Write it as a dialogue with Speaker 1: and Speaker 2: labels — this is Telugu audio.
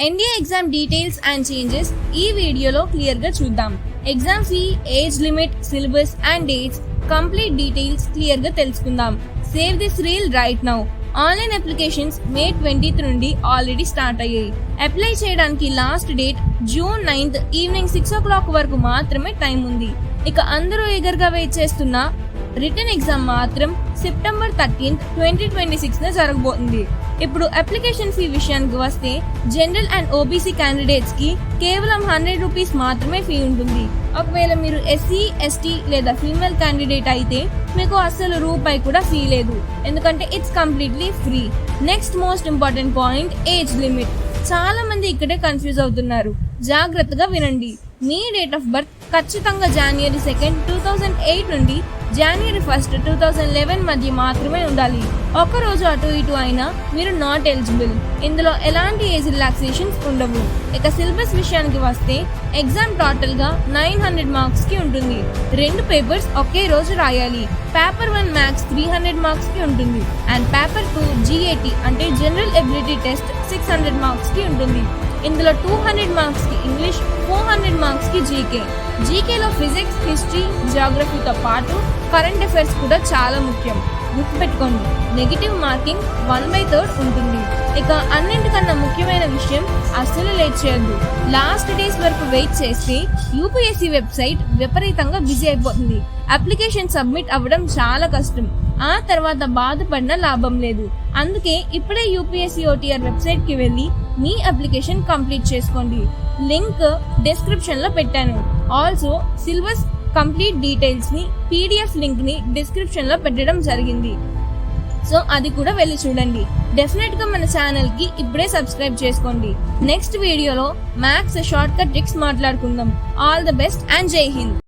Speaker 1: NDA exam details and changes ఈ వీడియోలో క్లియర్ గా చూద్దాం. Exam fee, age limit, syllabus and dates complete details clear గా తెలుసుకుందాం. Save this reel right now. Online applications May 20th నుండి ఆల్రెడీ స్టార్ట్ అయ్యాయి. అప్లై చేయడానికి last date June 9th evening 6 o'clock వరకు మాత్రమే టైం ఉంది. ఇక అందరూ ఎగర్గా వెయిట్ చేస్తున్న రిటర్న్ ఎగ్జామ్ మాత్రం సెప్టెంబర్ 13th 2026 జరగబోతుంది. ఇప్పుడు అప్లికేషన్ ఫీ విషయానికి వస్తే జనరల్ అండ్ ఓబీసీ క్యాండిడేట్స్ కి కేవలం 100 రూపీస్ మాత్రమే ఫీ ఉంటుంది. ఒకవేళ మీరు ఎస్సీ, ఎస్టీ లేదా ఫీమేల్ క్యాండిడేట్ అయితే మీకు అసలు రూపాయి కూడా ఫీ లేదు, ఎందుకంటే it's completely free. Next most important point, age limit. చాలా మంది ఇక్కడే కన్ఫ్యూజ్ అవుతున్నారు. జాగ్రత్తగా వినండి. మీ డేట్ ఆఫ్ బర్త్ ఖచ్చితంగా January 2nd 2008 నుండి January 1st 2011 మధ్య మాత్రమే ఉండాలి. ఒక రోజు అటు ఇటు అయినా మీరు నాట్ ఎలిజిబుల్. ఇందులో ఎలాంటి ఏజ్ రిలాక్సేషన్స్ ఉండవు. ఇక సిలబస్ విషయానికి వస్తే ఎగ్జామ్ టోటల్ గా 900 మార్క్స్ కి ఉంటుంది. 2 పేపర్స్ ఒకే రోజు రాయాలి. పేపర్ 1 మ్యాథ్స్ 300 మార్క్స్ కి ఉంటుంది అండ్ పేపర్ 2 GAT అంటే జనరల్ ఎబిలిటీ టెస్ట్ 600 మార్క్స్ కి ఉంటుంది. ఇందులో 200 మార్క్స్ కి ఇంగ్లీష్, 400 మార్క్స్ కి జీకేలో ఫిజిక్స్, హిస్టరీ, జియోగ్రఫీతో పాటు కరెంట్ అఫైర్స్ కూడా చాలా ముఖ్యం. గుర్తుపెట్టుకోండి, నెగిటివ్ మార్కింగ్ 1/3 ఉంటుంది. ఇక అన్నింటికన్నా ముఖ్యమైన విషయం, అస్సలు లేట్ చేయొద్దు. లాస్ట్ డేస్ వరకు వెయిట్ చేస్తే యూపీఎస్సీ వెబ్సైట్ విపరీతంగా బిజీ అయిపోతుంది. అప్లికేషన్ సబ్మిట్ అవ్వడం చాలా కష్టం. ఆ తర్వాత బాధపడిన లాభం లేదు. అందుకే ఇప్పుడే యూపీఎస్సీ OTR వెబ్సైట్ కి వెళ్ళి మీ అప్లికేషన్ కంప్లీట్ చేసుకోండి. లింక్ డిస్క్రిప్షన్ లో పెట్టాను. ఆల్సో సిలబస్ కంప్లీట్ డీటెయిల్స్ ని PDF లింక్ ని డిస్క్రిప్షన్ లో పెట్టడం జరిగింది. సో అది కూడా వెళ్ళి చూడండి. డెఫినెట్ గా మన ఛానల్ కి ఇప్పుడే సబ్స్క్రైబ్ చేసుకోండి. నెక్స్ట్ వీడియోలో మ్యాథ్స్ షార్ట్ కట్ ట్రిక్స్ మాట్లాడుకుందాం. ఆల్ ద బెస్ట్ అండ్ జై హింద్.